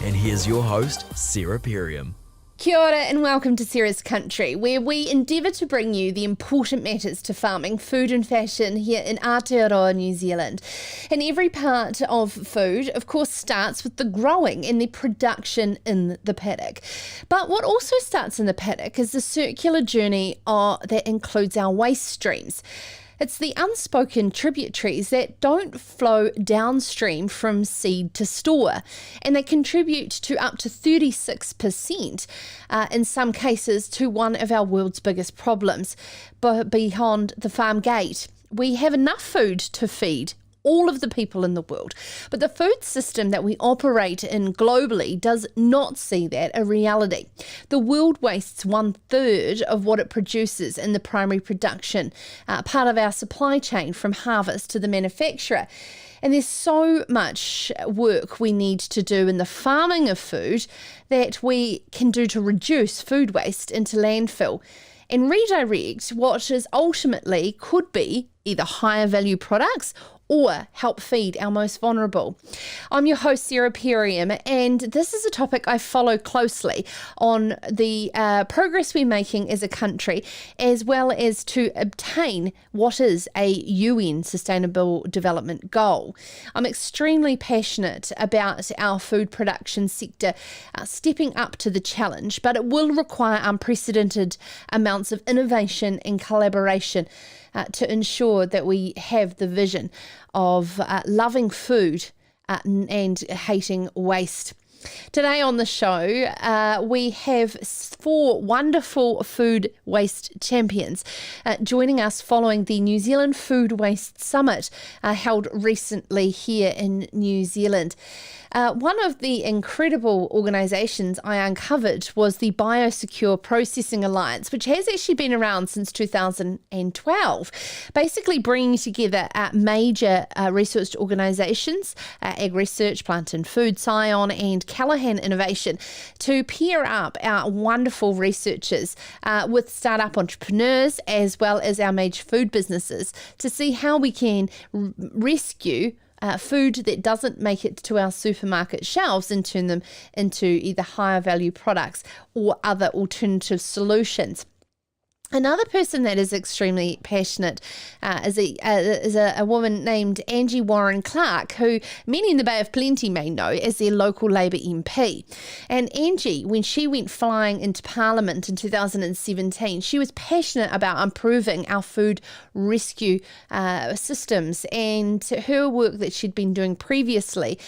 And here's your host, Sarah Perriam. Kia ora and welcome to Sarah's Country, where we endeavour to bring you the important matters to farming, food and fashion here in Aotearoa, New Zealand. And every part of food, of course, starts with the growing and the production in the paddock. But what also starts in the paddock is the circular journey that includes our waste streams. It's the unspoken tributaries that don't flow downstream from seed to store, and they contribute to up to 36%, in some cases, to one of our world's biggest problems. But beyond the farm gate, we have enough food to feed all of the people in the world. But the food system that we operate in globally does not see that a reality. The world wastes 1/3 of what it produces in the primary production, part of our supply chain from harvest to the manufacturer. And there's so much work we need to do in the farming of food that we can do to reduce food waste into landfill and redirect what is ultimately could be either higher value products or help feed our most vulnerable. I'm your host, Sarah Perriam, and this is a topic I follow closely on the progress we're making as a country, as well as to obtain what is a UN Sustainable Development Goal. I'm extremely passionate about our food production sector stepping up to the challenge, but it will require unprecedented amounts of innovation and collaboration to ensure that we have the vision of loving food and hating waste. Today on the show, we have 4 wonderful food waste champions joining us following the New Zealand Food Waste Summit held recently here in New Zealand. One of the incredible organisations I uncovered was the Bioresource Processing Alliance, which has actually been around since 2012, basically bringing together major research organisations, Ag Research, Plant and Food, Scion and Callaghan Innovation, to pair up our wonderful researchers with startup entrepreneurs as well as our major food businesses to see how we can rescue food that doesn't make it to our supermarket shelves and turn them into either higher value products or other alternative solutions. Another person that is extremely passionate is a woman named Angie Warren Clark, who many in the Bay of Plenty may know as their local Labour MP. And Angie, when she went flying into Parliament in 2017, she was passionate about improving our food rescue systems, and her work that she'd been doing previously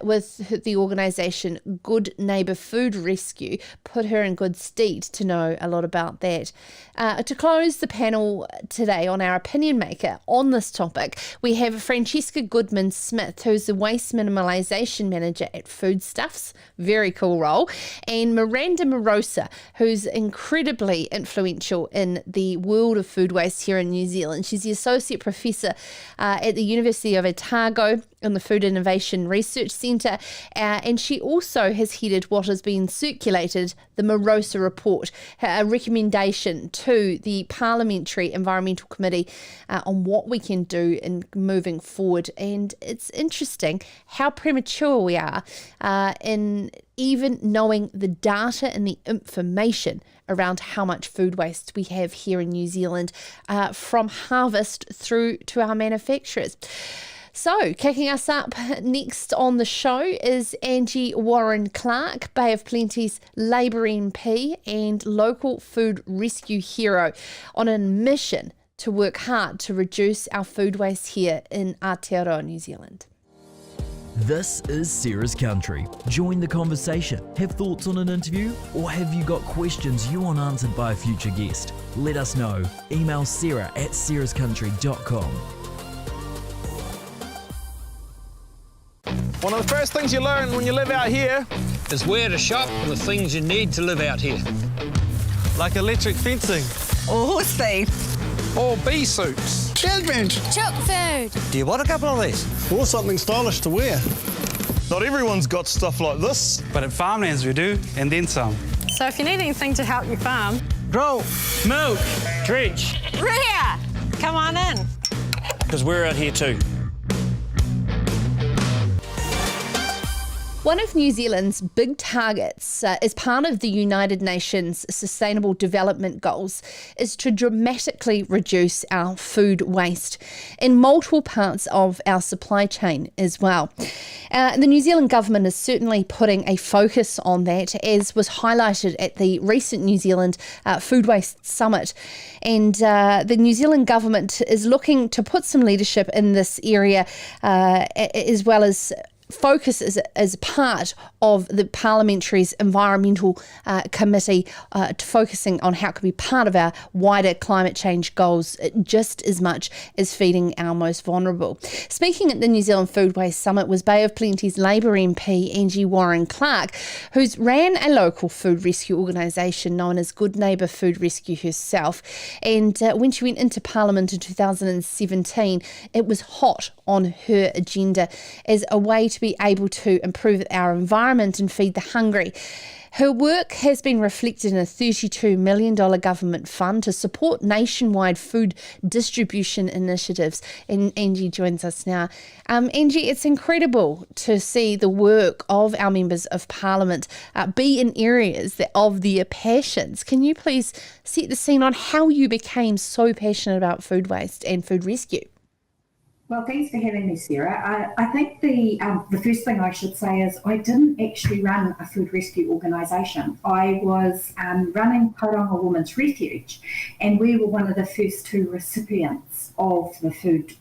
with the organisation Good Neighbour Food Rescue put her in good stead to know a lot about that. To close the panel today on our opinion maker on this topic, we have Francesca Goodman-Smith, who's the Waste Minimisation Manager at Foodstuffs, very cool role, and Miranda Mirosa, who's incredibly influential in the world of food waste here in New Zealand. She's the Associate Professor at the University of Otago in the Food Innovation Research Centre, and she also has headed what has been circulated, the Mirosa report, a recommendation to the Parliamentary Environmental Committee on what we can do in moving forward. And it's interesting how premature we are in even knowing the data and the information around how much food waste we have here in New Zealand from harvest through to our manufacturers. So, kicking us up next on the show is Angie Warren Clark, Bay of Plenty's Labour MP and local food rescue hero, on a mission to work hard to reduce our food waste here in Aotearoa, New Zealand. This is Sarah's Country. Join the conversation. Have thoughts on an interview? Or have you got questions you want answered by a future guest? Let us know. Email sarah@sarahscountry.com. One of the first things you learn when you live out here is where to shop for the things you need to live out here. like electric fencing, or horse feed, or bee suits. children, chook food. Do you want a couple of these? Or something stylish to wear. Not everyone's got stuff like this. But at Farmlands we do, and then some. So if you need anything to help you farm, Grow, milk, dredge, rear, come on in. because we're out here too. One of New Zealand's big targets as part of the United Nations Sustainable Development Goals is to dramatically reduce our food waste in multiple parts of our supply chain as well. The New Zealand government is certainly putting a focus on that, as was highlighted at the recent New Zealand Food Waste Summit. And the New Zealand government is looking to put some leadership in this area as well as focus as part of the Parliamentary's Environmental Committee focusing on how it could be part of our wider climate change goals just as much as feeding our most vulnerable. Speaking at the New Zealand Food Waste Summit was Bay of Plenty's Labour MP Angie Warren Clark, who's ran a local food rescue organisation known as Good Neighbour Food Rescue herself. And when she went into Parliament in 2017, it was hot on her agenda as a way to be able to improve our environment and feed the hungry. Her work has been reflected in a $32 million government fund to support nationwide food distribution initiatives. And Angie joins us now. Angie, it's incredible to see the work of our members of Parliament be in areas of their passions. Can you please set the scene on how you became so passionate about food waste and food rescue? Well, thanks for having me, Sarah. I think the first thing I should say is I didn't actually run a food rescue organisation. I was running Tauranga Women's Refuge, and we were one of the first two recipients of the food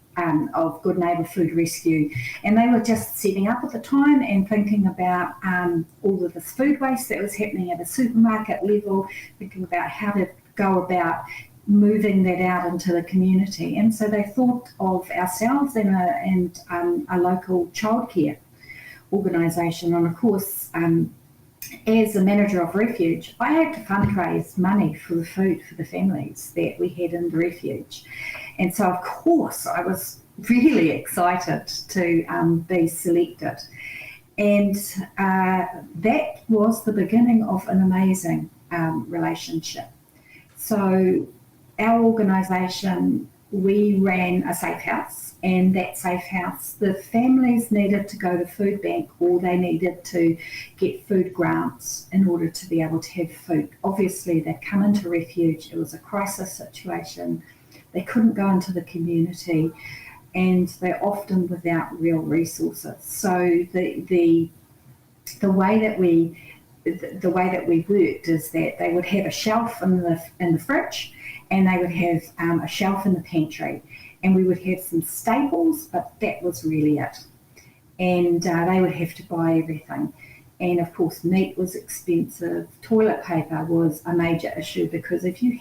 of Good Neighbour Food Rescue. And they were just setting up at the time and thinking about all of this food waste that was happening at a supermarket level, thinking about how to go about moving that out into the community. And so they thought of ourselves and a local childcare organisation. And of course, as a manager of refuge, I had to fundraise money for the food for the families that we had in the refuge. And so of course I was really excited to be selected. And that was the beginning of an amazing relationship. So our organisation, we ran a safe house, and that safe house, the families needed to go to food bank or they needed to get food grants in order to be able to have food. Obviously, they'd come into refuge, it was a crisis situation, they couldn't go into the community, and they're often without real resources. So the way that we worked is that they would have a shelf in the fridge, and they would have a shelf in the pantry, and we would have some staples, but that was really it. And they would have to buy everything. And of course, meat was expensive. Toilet paper was a major issue, because if you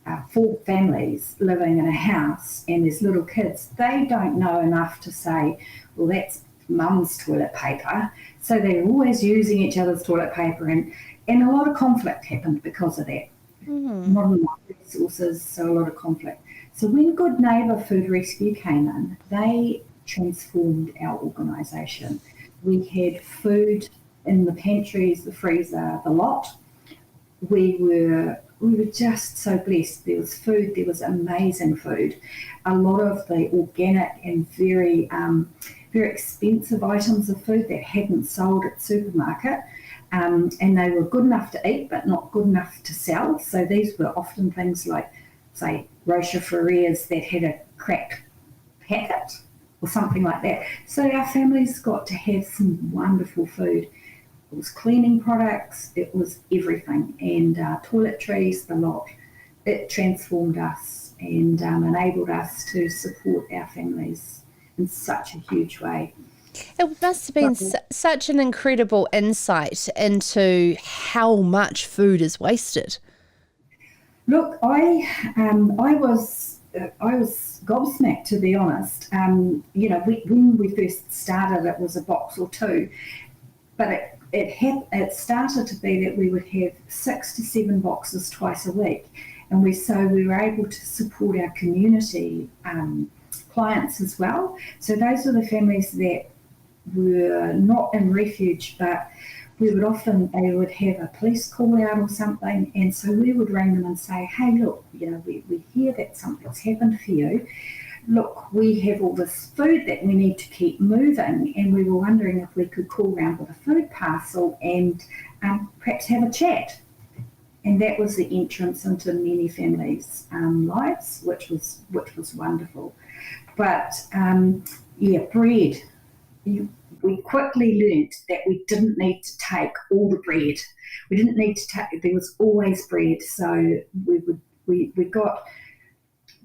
have 4 families living in a house and there's little kids, they don't know enough to say, well, that's mum's toilet paper. So they're always using each other's toilet paper, and a lot of conflict happened because of that. Not enough resources, so a lot of conflict. So when Good Neighbour Food Rescue came in, they transformed our organisation. We had food in the pantries, the freezer, the lot. We were just so blessed. There was food, there was amazing food. A lot of the organic and very expensive items of food that hadn't sold at supermarket. And they were good enough to eat, but not good enough to sell. So these were often things like, say, Rocher Ferrers that had a cracked packet or something like that. So our families got to have some wonderful food. It was cleaning products, it was everything, and toiletries, the lot. It transformed us and enabled us to support our families in such a huge way. It must have been such an incredible insight into how much food is wasted. Look, I was gobsmacked, to be honest. When we first started, it was a box or 2, but it started to be that we would have 6 to 7 boxes twice a week, and we were able to support our community clients as well. So those are the families that were not in refuge, but they would have a police call out or something, and so we would ring them and say, hey, look, we hear that something's happened for you. look, we have all this food that we need to keep moving, and we were wondering if we could call round with a food parcel and perhaps have a chat. And that was the entrance into many families' lives, which was wonderful. But bread. We quickly learnt that we didn't need to take all the bread. We didn't need to take. There was always bread, so we got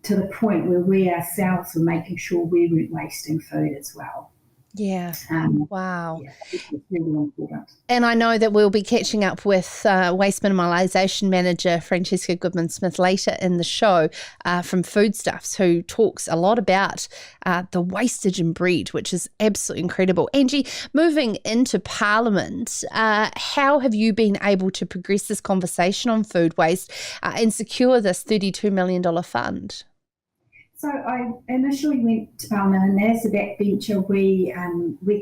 to the point where we ourselves were making sure we weren't wasting food as well. Yeah. Wow. Yeah, it was really important. And I know that we'll be catching up with Waste Minimisation Manager Francesca Goodman-Smith later in the show from Foodstuffs, who talks a lot about the wastage in bread, which is absolutely incredible. Angie, moving into Parliament, how have you been able to progress this conversation on food waste and secure this $32 million fund? So I initially went to Parliament, and as a backbencher, we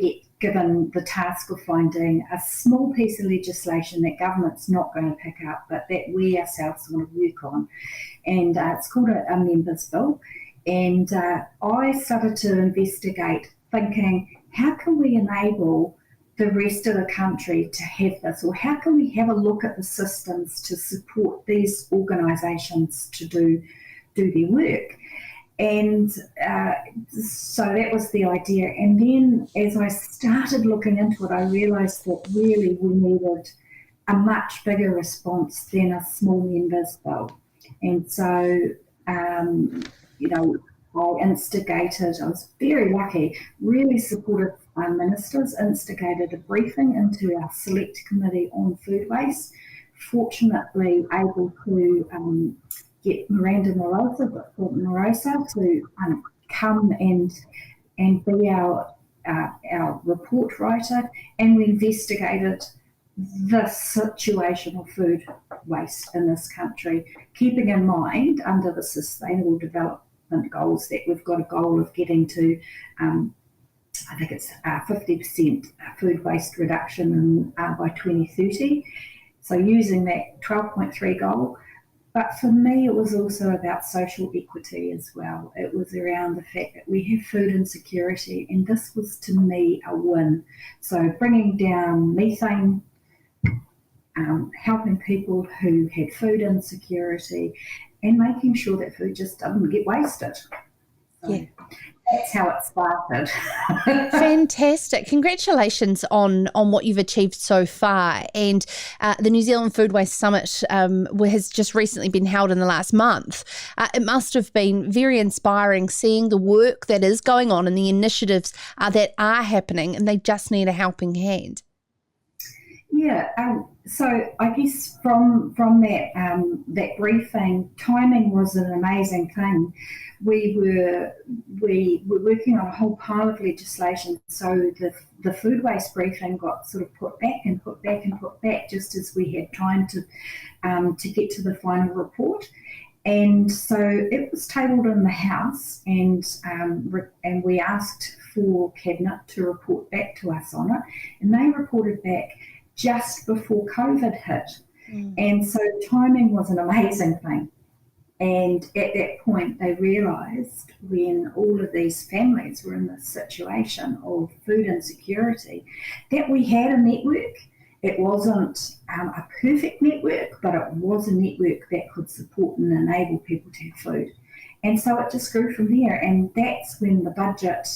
get given the task of finding a small piece of legislation that government's not going to pick up, but that we ourselves want to work on. And it's called a Members' Bill. And I started to investigate, thinking, how can we enable the rest of the country to have this? Or how can we have a look at the systems to support these organisations to do their work? And so that was the idea. And then as I started looking into it, I realised that really we needed a much bigger response than a small members' bill. And so, I instigated, I was very lucky, really supportive ministers, instigated a briefing into our select committee on food waste, fortunately able to get Miranda Mirosa to come and be our report writer, and we investigated the situation of food waste in this country, keeping in mind under the Sustainable Development Goals that we've got a goal of getting to, I think it's 50% food waste reduction by 2030. So using that 12.3 goal. But for me, it was also about social equity as well. It was around the fact that we have food insecurity, and this was, to me, a win. So bringing down methane, helping people who had food insecurity, and making sure that food just doesn't get wasted. So that's how it started. Fantastic. Congratulations on what you've achieved so far. And the New Zealand Food Waste Summit has just recently been held in the last month. It must have been very inspiring seeing the work that is going on and the initiatives that are happening, and they just need a helping hand. Yeah, so I guess from that briefing, timing was an amazing thing. We were working on a whole pile of legislation, so the food waste briefing got sort of put back and put back and put back, just as we had time to get to the final report. And so it was tabled in the House, and we asked for Cabinet to report back to us on it, and they reported back just before COVID hit. And so timing was an amazing thing. And at that point, they realised, when all of these families were in this situation of food insecurity, that we had a network. It wasn't a perfect network, but it was a network that could support and enable people to have food. And so it just grew from there. And that's when the budget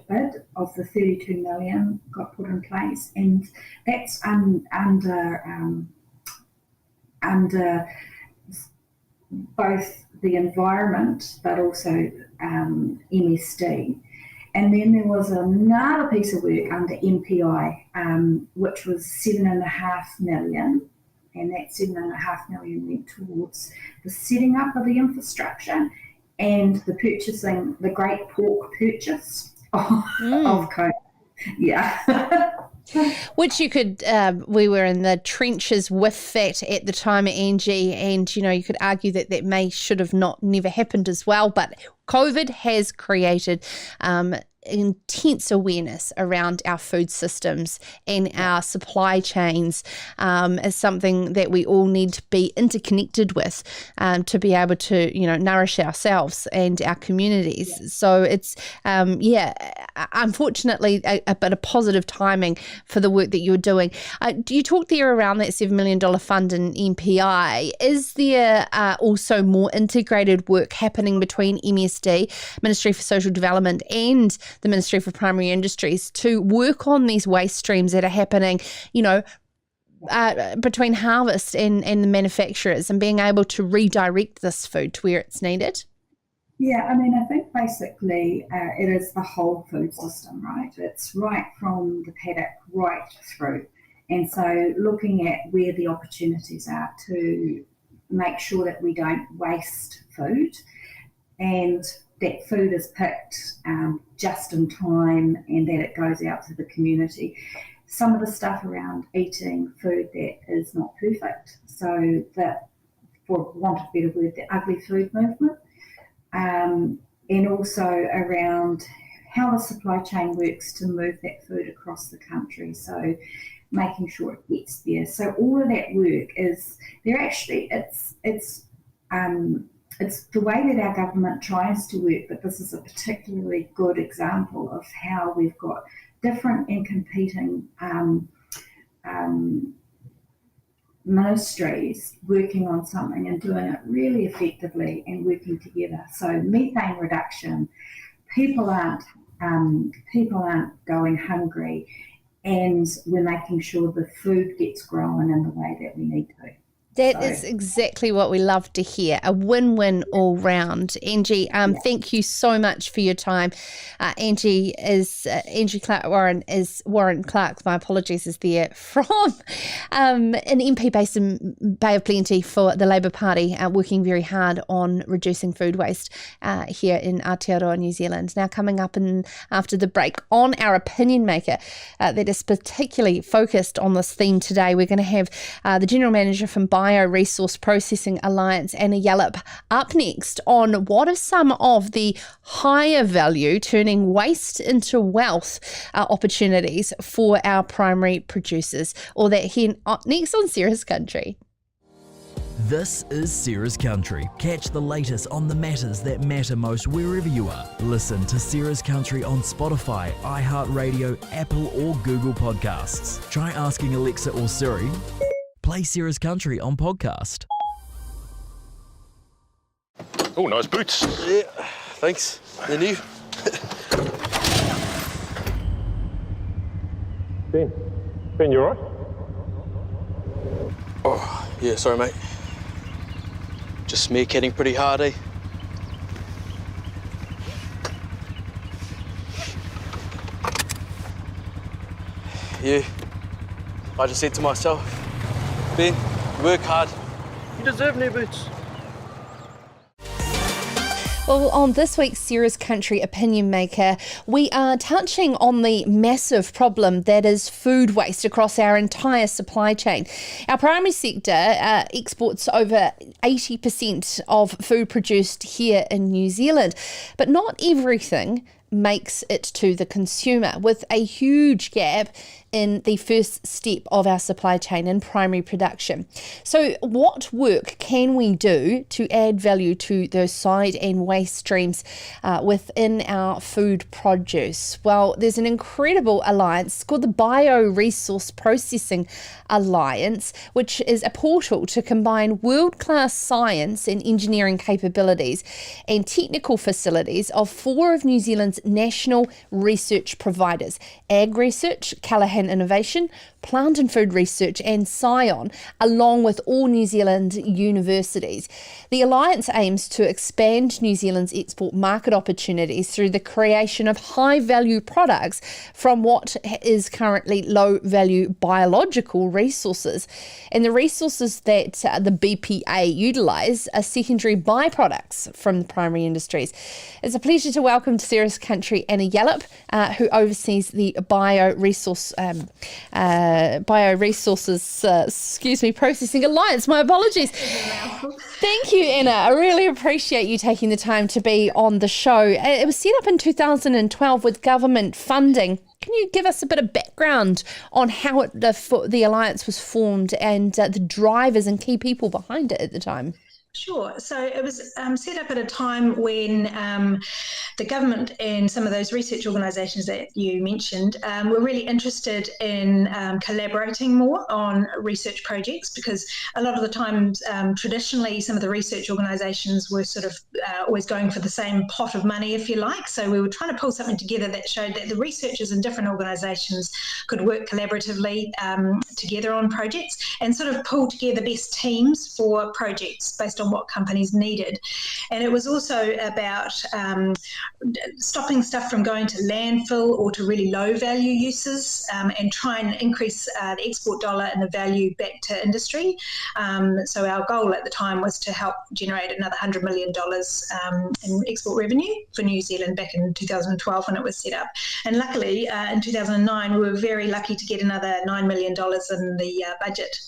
bid of the 32 million got put in place, and that's under both the environment but also MSD. And then there was another piece of work under MPI, which was 7.5 million, and that 7.5 million went towards the setting up of the infrastructure and the purchasing, the great pork purchase of coke. Yeah. Which you could, we were in the trenches with that at the time, Angie, and, you could argue that should have never happened as well. But COVID has created intense awareness around our food systems and our supply chains as something that we all need to be interconnected with to be able to, nourish ourselves and our communities. Yeah. So it's, unfortunately, a bit of positive timing for the work that you're doing. You talked there around that $7 million fund in MPI. Is there also more integrated work happening between MSD, Ministry for Social Development, and the Ministry for Primary Industries to work on these waste streams that are happening, between harvest and the manufacturers, and being able to redirect this food to where it's needed? Yeah, I think basically it is the whole food system, right? It's right from the paddock right through. And so looking at where the opportunities are to make sure that we don't waste food and that food is picked just in time and that it goes out to the community. Some of the stuff around eating food that is not perfect, so that, for want of a better word, the ugly food movement, and also around how the supply chain works to move that food across the country. So making sure it gets there. So all of that work is there. Actually, it's the way that our government tries to work, but this is a particularly good example of how we've got different and competing ministries working on something and doing it really effectively and working together. So methane reduction, people aren't going hungry, and we're making sure the food gets grown in the way that we need to. That is exactly what we love to hear, a win-win all round. Angie, thank you so much for your time. Angie Warren Clark, my apologies, is there from an MP based in Bay of Plenty for the Labour Party, working very hard on reducing food waste here in Aotearoa, New Zealand. Now coming up after the break on our opinion maker that is particularly focused on this theme today, we're going to have the General Manager from Bioresource Processing Alliance, Angie Yallop, up next on what are some of the higher value turning waste into wealth opportunities for our primary producers. All that here next on Sarah's Country. This is Sarah's Country. Catch the latest on the matters that matter most wherever you are. Listen to Sarah's Country on Spotify, iHeartRadio, Apple or Google Podcasts. Try asking Alexa or Siri. Play Sarah's Country on podcast. Oh, nice boots. Yeah, thanks. They're new. Ben, you alright? Oh, yeah, sorry, mate. Just meerkatting pretty hard, eh? Yeah, I just said to myself, Ben, work hard. You deserve new boots. Well, on this week's Sarah's Country Opinion Maker, we are touching on the massive problem that is food waste across our entire supply chain. Our primary sector exports over 80% of food produced here in New Zealand, but not everything makes it to the consumer, with a huge gap in the first step of our supply chain in primary production. So what work can we do to add value to those side and waste streams within our food produce? Well, there's an incredible alliance called the Bioresource Processing Alliance, which is a portal to combine world-class science and engineering capabilities and technical facilities of 4 of New Zealand's national research providers: Ag Research, Callaghan Innovation, Plant and Food Research and Scion, along with all New Zealand universities. The Alliance aims to expand New Zealand's export market opportunities through the creation of high-value products from what is currently low-value biological resources. And the resources that the BPA utilise are secondary byproducts from the primary industries. It's a pleasure to welcome to Sarah's Country Angie Yallop, who oversees the Bioresource Bioresources, Processing Alliance. My apologies. Thank you, Anna. I really appreciate you taking the time to be on the show. It was set up in 2012 with government funding. Can you give us a bit of background on how the Alliance was formed and the drivers and key people behind it at the time? Sure. So it was set up at a time when the government and some of those research organisations that you mentioned were really interested in collaborating more on research projects, because a lot of the times, traditionally, some of the research organisations were sort of always going for the same pot of money, if you like. So we were trying to pull something together that showed that the researchers in different organisations could work collaboratively together on projects and sort of pull together best teams for projects based on what companies needed. And it was also about stopping stuff from going to landfill or to really low value uses, and try and increase the export dollar and the value back to industry. So our goal at the time was to help generate another $100 million in export revenue for New Zealand back in 2012 when it was set up. And luckily in 2009 we were very lucky to get another $9 million in the budget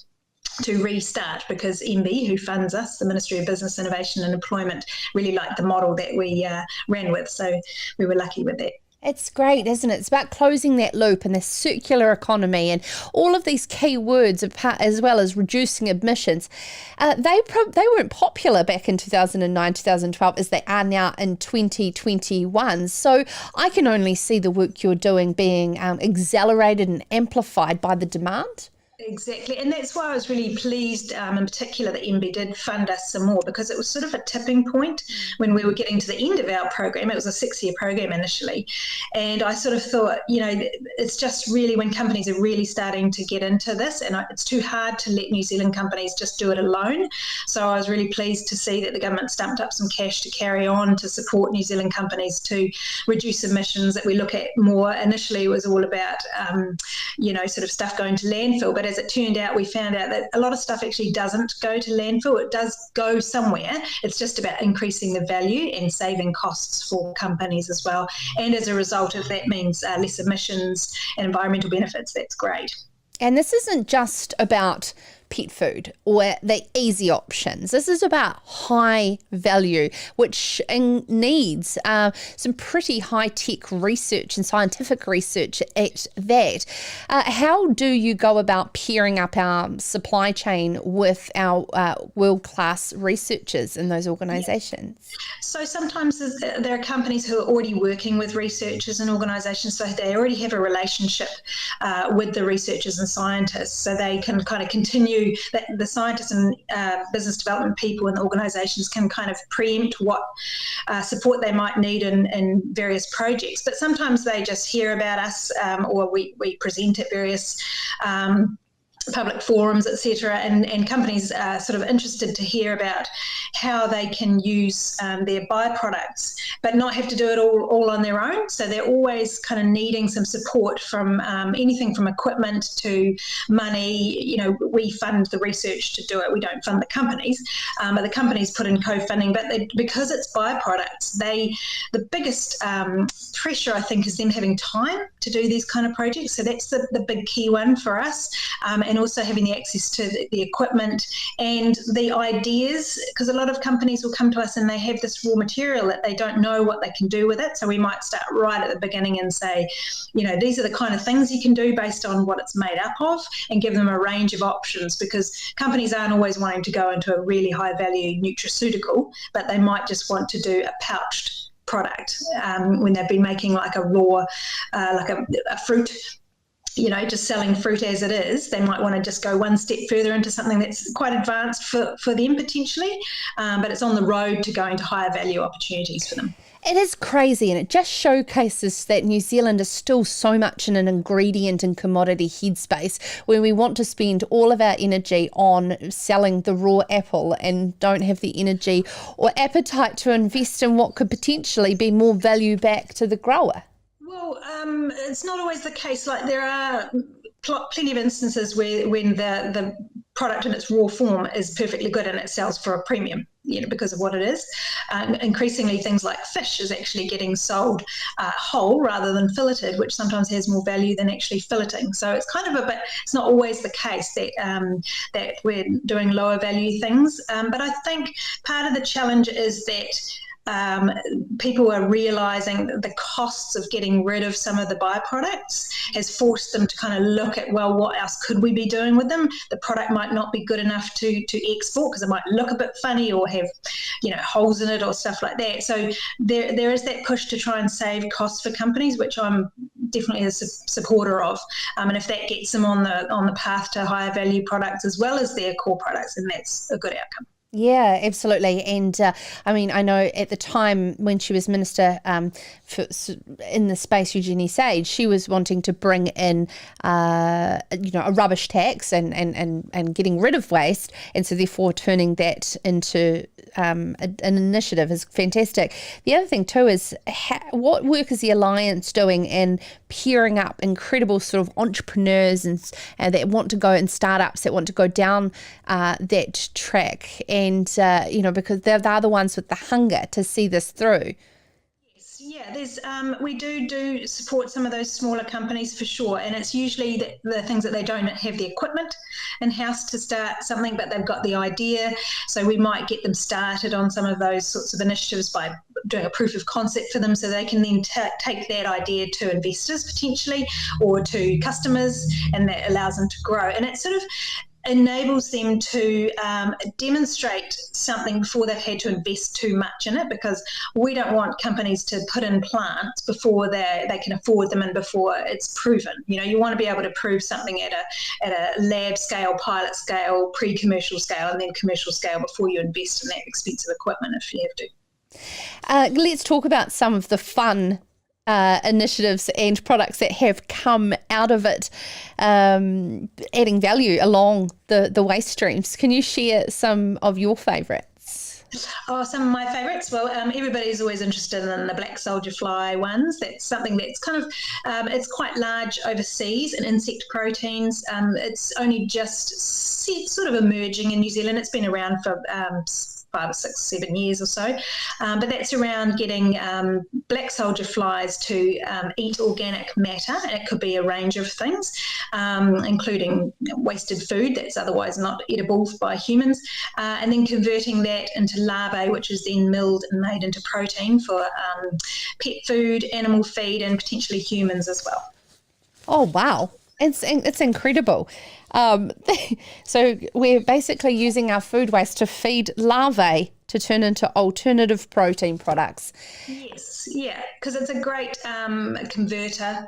to restart, because MB, who funds us, the Ministry of Business, Innovation and Employment, really liked the model that we ran with. So we were lucky with that. It's great, isn't it? It's about closing that loop and the circular economy and all of these key words, as well as reducing emissions. They weren't popular back in 2009, 2012 as they are now in 2021. So I can only see the work you're doing being accelerated and amplified by the demand. Exactly. And that's why I was really pleased in particular that MB did fund us some more, because it was sort of a tipping point when we were getting to the end of our program. It was a 6-year program initially. And I sort of thought, it's just really when companies are really starting to get into this, and it's too hard to let New Zealand companies just do it alone. So I was really pleased to see that the government stumped up some cash to carry on to support New Zealand companies to reduce emissions, that we look at more. Initially it was all about, sort of stuff going to landfill. But as it turned out, we found out that a lot of stuff actually doesn't go to landfill. It does go somewhere. It's just about increasing the value and saving costs for companies as well. And as a result of that means less emissions and environmental benefits. That's great. And this isn't just about pet food or the easy options. This is about high value, which needs some pretty high-tech research and scientific research at that. How do you go about pairing up our supply chain with our world-class researchers in those organisations? So sometimes there are companies who are already working with researchers and organisations, so they already have a relationship with the researchers and scientists, so they can kind of continue. The scientists and business development people in the organisations can kind of preempt what support they might need in various projects. But sometimes they just hear about us, or we present at various public forums, etc., and companies are sort of interested to hear about how they can use their byproducts, but not have to do it all on their own. So they're always kind of needing some support from anything from equipment to money. We fund the research to do it. We don't fund the companies, but the companies put in co-funding. But because it's byproducts, the biggest pressure, I think, is them having time to do these kind of projects. So that's the big key one for us. And also having the access to the equipment and the ideas, because a lot of companies will come to us and they have this raw material that they don't know what they can do with it. So we might start right at the beginning and say, these are the kind of things you can do based on what it's made up of, and give them a range of options, because companies aren't always wanting to go into a really high value nutraceutical, but they might just want to do a pouched product when they've been making like a raw, like a fruit, just selling fruit as it is. They might want to just go one step further into something that's quite advanced for them potentially, but it's on the road to going to higher value opportunities for them. It is crazy, and it just showcases that New Zealand is still so much in an ingredient and commodity headspace where we want to spend all of our energy on selling the raw apple and don't have the energy or appetite to invest in what could potentially be more value back to the grower. Well, it's not always the case. Like, there are plenty of instances when the product in its raw form is perfectly good and it sells for a premium. because of what it is. Increasingly, things like fish is actually getting sold whole rather than filleted, which sometimes has more value than actually filleting. So it's kind of it's not always the case that we're doing lower value things. But I think part of the challenge is that people are realising that the costs of getting rid of some of the byproducts has forced them to kind of look at, well, what else could we be doing with them? The product might not be good enough to export because it might look a bit funny or have, holes in it or stuff like that. So there is that push to try and save costs for companies, which I'm definitely a supporter of. And if that gets them on the path to higher value products as well as their core products, then that's a good outcome. Yeah, absolutely. And I know at the time when she was Minister in the Space Eugenie Sage, she was wanting to bring in, a rubbish tax and getting rid of waste. And so therefore turning that into an initiative is fantastic. The other thing too is what work is the Alliance doing in pairing up incredible sort of entrepreneurs and that want to go, and startups that want to go down that track, and because they're the ones with the hunger to see this through. Yeah, there's we do support some of those smaller companies for sure, and it's usually the things that they don't have the equipment in-house to start something, but they've got the idea. So we might get them started on some of those sorts of initiatives by doing a proof of concept for them, so they can then take that idea to investors potentially or to customers, and that allows them to grow. And it sort of enables them to demonstrate something before they've had to invest too much in it, because we don't want companies to put in plants before they can afford them and before it's proven. You want to be able to prove something at a lab scale, pilot scale, pre-commercial scale, and then commercial scale before you invest in that expensive equipment if you have to. Let's talk about some of the fun initiatives and products that have come out of it, adding value along the waste streams. Can you share some of your favourites? Oh, some of my favourites. Well, everybody's always interested in the black soldier fly ones. That's something that's kind of, it's quite large overseas in insect proteins. It's only just sort of emerging in New Zealand. It's been around for 5 or 6, 7 years or so. But that's around getting black soldier flies to eat organic matter. And it could be a range of things, including wasted food that's otherwise not edible by humans, and then converting that into larvae, which is then milled and made into protein for pet food, animal feed, and potentially humans as well. Oh, wow. It's incredible. So we're basically using our food waste to feed larvae to turn into alternative protein products. Yes, yeah, because it's a great converter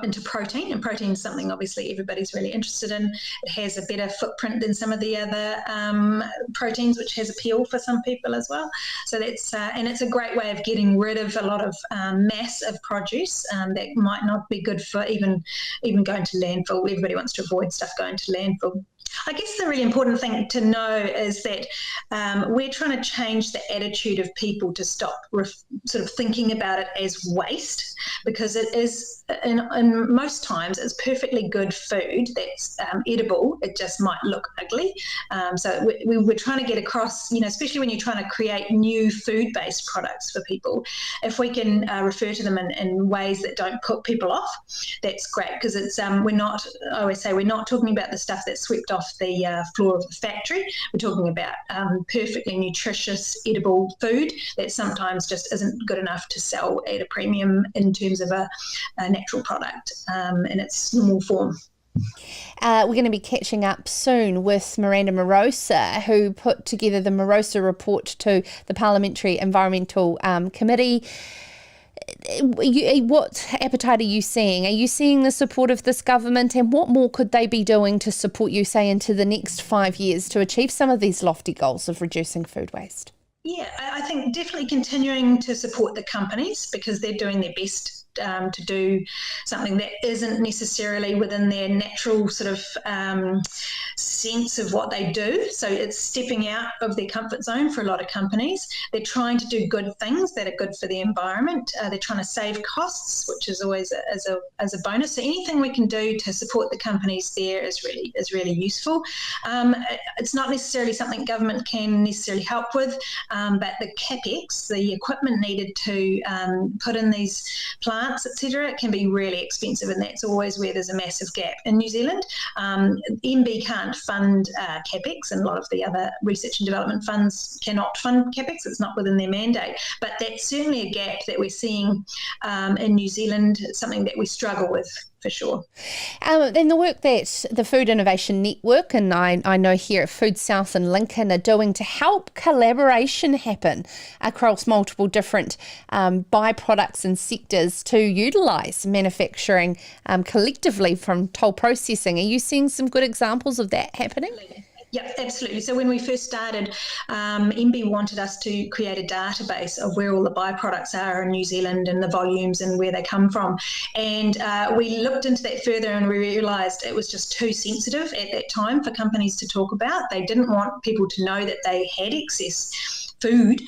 into protein, and protein is something obviously everybody's really interested in. It has a better footprint than some of the other proteins, which has appeal for some people as well. So that's and it's a great way of getting rid of a lot of mass of produce that might not be good for even going to landfill. Everybody wants to avoid stuff going to landfill. I guess the really important thing to know is that we're trying to change the attitude of people to stop sort of thinking about it as waste, because it is, in most times, it's perfectly good food that's edible. It just might look ugly. So we're trying to get across, especially when you're trying to create new food-based products for people, if we can refer to them in ways that don't put people off, that's great, because it's I always say we're not talking about the stuff that's swept off the floor of the factory. We're talking about perfectly nutritious, edible food that sometimes just isn't good enough to sell at a premium in terms of a natural product in its normal form. We're going to be catching up soon with Miranda Mirosa, who put together the Mirosa report to the Parliamentary Environmental Committee. What appetite are you seeing? Are you seeing the support of this government, and what more could they be doing to support you, say, into the next 5 years to achieve some of these lofty goals of reducing food waste? Yeah, I think definitely continuing to support the companies, because they're doing their best to do something that isn't necessarily within their natural sort of sense of what they do. So it's stepping out of their comfort zone for a lot of companies. They're trying to do good things that are good for the environment. They're trying to save costs, which is always as a bonus. So anything we can do to support the companies there is really useful. It's not necessarily something government can necessarily help with, but the capex, the equipment needed to put in these plants, etc., can be really expensive, and that's always where there's a massive gap. In New Zealand, MB can't fund capex, and a lot of the other research and development funds cannot fund capex. It's not within their mandate, but that's certainly a gap that we're seeing in New Zealand. It's something that we struggle with, for sure. Then the work that the Food Innovation Network and I know here at Food South and Lincoln are doing to help collaboration happen across multiple different byproducts and sectors to utilise manufacturing collectively from toll processing. Are you seeing some good examples of that happening? Yeah, absolutely. So when we first started, MB wanted us to create a database of where all the byproducts are in New Zealand and the volumes and where they come from. And we looked into that further and we realised it was just too sensitive at that time for companies to talk about. They didn't want people to know that they had excess food.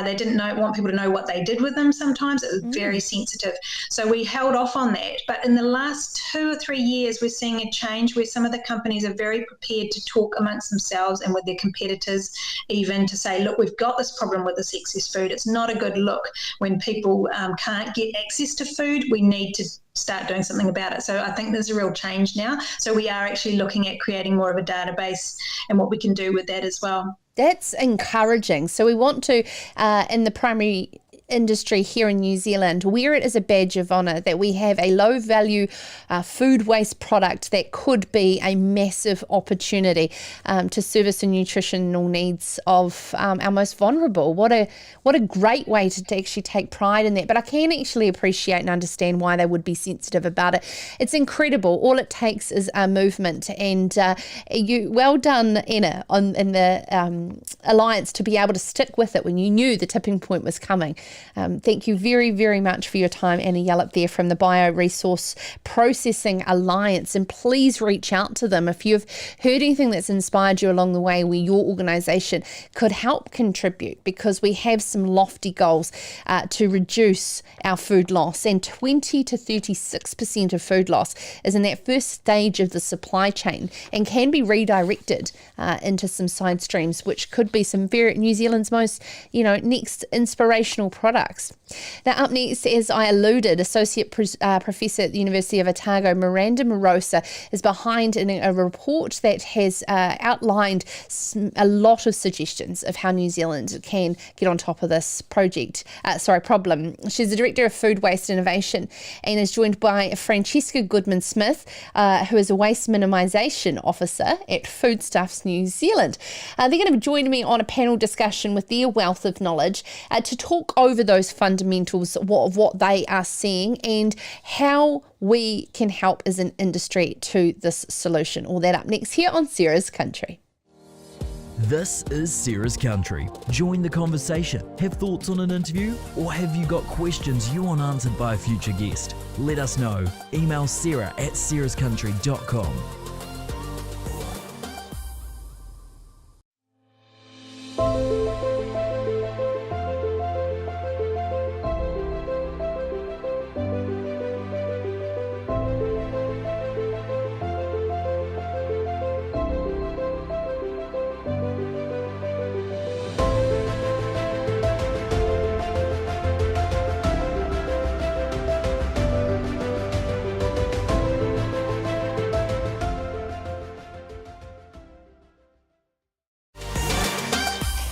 They didn't want people to know what they did with them sometimes. It was very sensitive. So we held off on that. But in the last 2 or 3 years, we're seeing a change where some of the companies are very prepared to talk amongst themselves and with their competitors, even to say, look, we've got this problem with this excess food. It's not a good look when people can't get access to food. We need to start doing something about it. So I think there's a real change now. So we are actually looking at creating more of a database and what we can do with that as well. That's encouraging. So we want to, in the primary industry here in New Zealand, wear it as a badge of honour that we have a low value food waste product that could be a massive opportunity to service the nutritional needs of our most vulnerable. What a great way to actually take pride in that. But I can actually appreciate and understand why they would be sensitive about it. It's incredible. All it takes is a movement, and well done, Anna, in the Alliance, to be able to stick with it when you knew the tipping point was coming. Thank you very, very much for your time, Anna Yallop, there from the Bioresource Processing Alliance. And please reach out to them if you've heard anything that's inspired you along the way where your organisation could help contribute, because we have some lofty goals to reduce our food loss. And 20 to 36% of food loss is in that first stage of the supply chain and can be redirected into some side streams, which could be some very New Zealand's most, next inspirational products. Now, up next, as I alluded, Associate Professor at the University of Otago, Miranda Mirosa, is behind a report that has outlined a lot of suggestions of how New Zealand can get on top of this problem. She's the Director of Food Waste Innovation and is joined by Francesca Goodman-Smith, who is a Waste Minimisation Officer at Foodstuffs New Zealand. They're going to join me on a panel discussion with their wealth of knowledge to talk over those fundamentals of what they are seeing and how we can help as an industry to this solution. All that up next here on Sarah's Country. This is Sarah's Country. Join the conversation. Have thoughts on an interview? Or have you got questions you want answered by a future guest? Let us know. Email sarah@sarahscountry.com.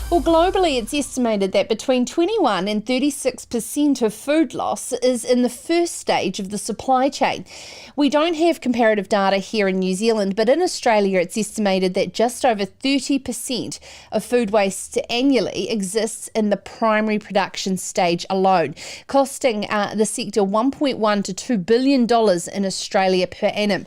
Well, globally, it's estimated that between 21 and 36% of food loss is in the first stage of the supply chain. We don't have comparative data here in New Zealand, but in Australia, it's estimated that just over 30% of food waste annually exists in the primary production stage alone, costing the sector $1.1 to $2 billion in Australia per annum.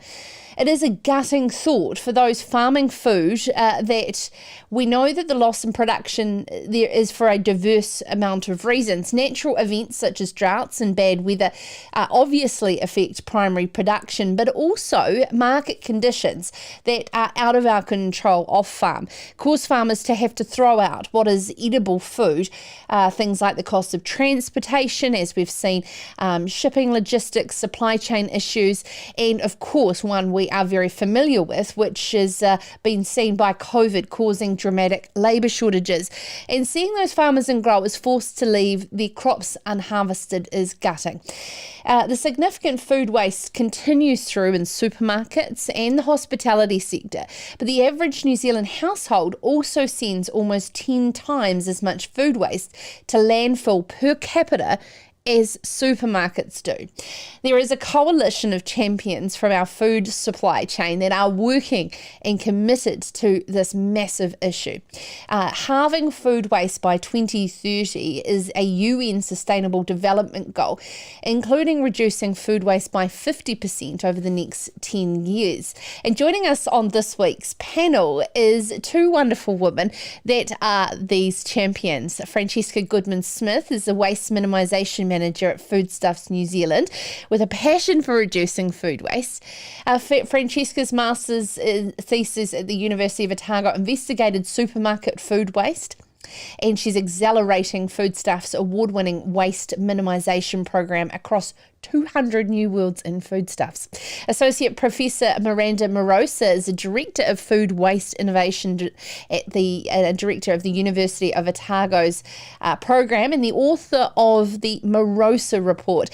It is a gutting thought for those farming food that we know that the loss in production there is for a diverse amount of reasons. Natural events such as droughts and bad weather obviously affect primary production, but also market conditions that are out of our control off farm cause farmers to have to throw out what is edible food. Things like the cost of transportation, as we've seen, shipping, logistics, supply chain issues, and of course one we are very familiar with, which has been seen by COVID causing dramatic labour shortages. And seeing those farmers and growers forced to leave their crops unharvested is gutting. The significant food waste continues through in supermarkets and the hospitality sector, but the average New Zealand household also sends almost 10 times as much food waste to landfill per capita as supermarkets do. There is a coalition of champions from our food supply chain that are working and committed to this massive issue. Halving food waste by 2030 is a UN Sustainable Development Goal, including reducing food waste by 50% over the next 10 years. And joining us on this week's panel is two wonderful women that are these champions. Francesca Goodman-Smith is the Waste Minimisation Manager at Foodstuffs New Zealand with a passion for reducing food waste. Francesca's master's thesis at the University of Otago investigated supermarket food waste, and she's accelerating Foodstuffs' award-winning waste minimisation program across 200 new worlds in foodstuffs. Associate Professor Miranda Mirosa is a Director of Food Waste Innovation at the Director of the University of Otago's program and the author of the Mirosa report,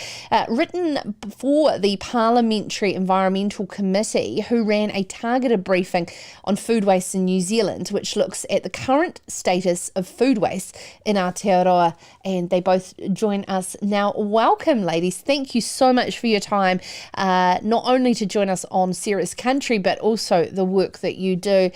written for the Parliamentary Environmental Committee, who ran a targeted briefing on food waste in New Zealand, which looks at the current status of food waste in Aotearoa. And they both join us now. Welcome, ladies. Thank you so much for your time, not only to join us on Sarah's Country, but also the work that you do.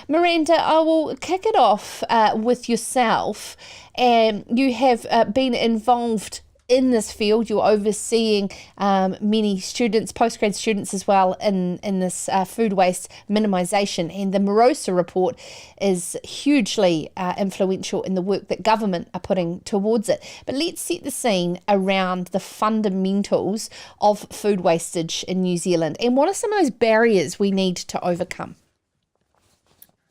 Miranda, I will kick it off with yourself. You have been involved in this field. You're overseeing many students, postgrad students as well, in this food waste minimisation. And the Mirosa report is hugely influential in the work that government are putting towards it. But let's set the scene around the fundamentals of food wastage in New Zealand. And what are some of those barriers we need to overcome?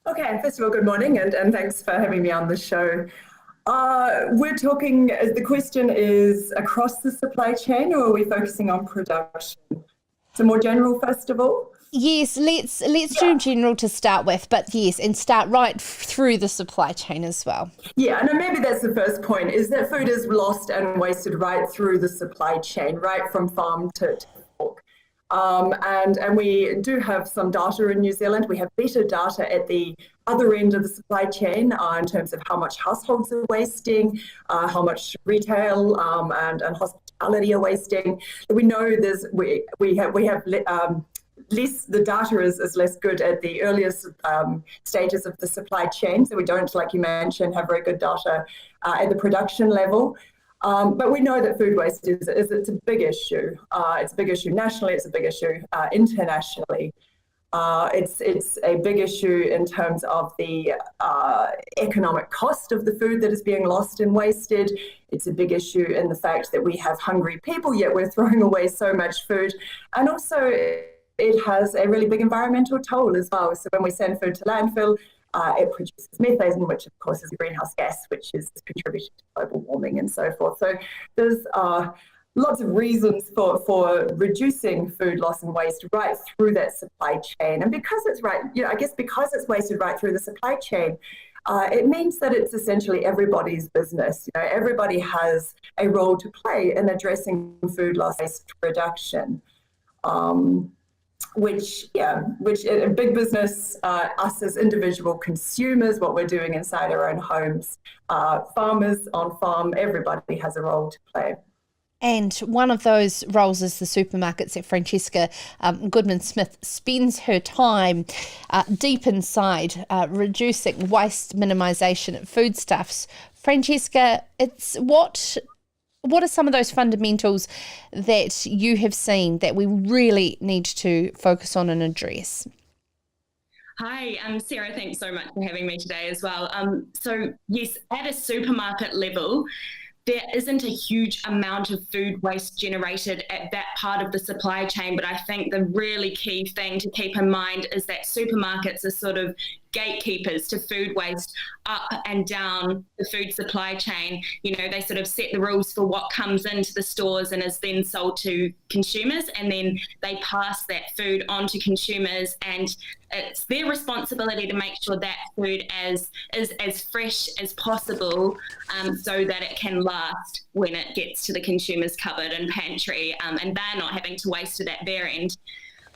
Okay, first of all, good morning, and thanks for having me on the show. We're talking, the question is across the supply chain, or are we focusing on production? So more general, first of all? Yes, let's do general to start with, but yes, and start right through the supply chain as well. Yeah, no, maybe that's the first point, is that food is lost and wasted right through the supply chain, right from farm to fork. And we do have some data in New Zealand. We have better data at the other end of the supply chain in terms of how much households are wasting, how much retail and hospitality are wasting. We know we have less. The data is less good at the earliest stages of the supply chain. So we don't, like you mentioned, have very good data at the production level. But we know that food waste it's a big issue. It's a big issue nationally. It's a big issue internationally. It's a big issue in terms of the economic cost of the food that is being lost and wasted. It's a big issue in the fact that we have hungry people, yet we're throwing away so much food. And also it has a really big environmental toll as well. So when we send food to landfill, it produces methane, which of course is a greenhouse gas, which is contributing to global warming and so forth. So there's lots of reasons for reducing food loss and waste right through that supply chain. And because it's because it's wasted right through the supply chain, it means that it's essentially everybody's business. Everybody has a role to play in addressing food loss waste reduction. Which in big business, us as individual consumers, what we're doing inside our own homes, farmers on farm, everybody has a role to play. And one of those roles is the supermarkets that Francesca Goodman-Smith spends her time deep inside, reducing waste minimisation at Foodstuffs. Francesca, it's what what are some of those fundamentals that you have seen that we really need to focus on and address? Hi, Sarah, thanks so much for having me today as well. So yes, at a supermarket level, there isn't a huge amount of food waste generated at that part of the supply chain, but I think the really key thing to keep in mind is that supermarkets are sort of gatekeepers to food waste up and down the food supply chain. You know, they sort of set the rules for what comes into the stores and is then sold to consumers, and then they pass that food on to consumers, and it's their responsibility to make sure that food is as fresh as possible, so that it can last when it gets to the consumer's cupboard and pantry, and they're not having to waste it at their end.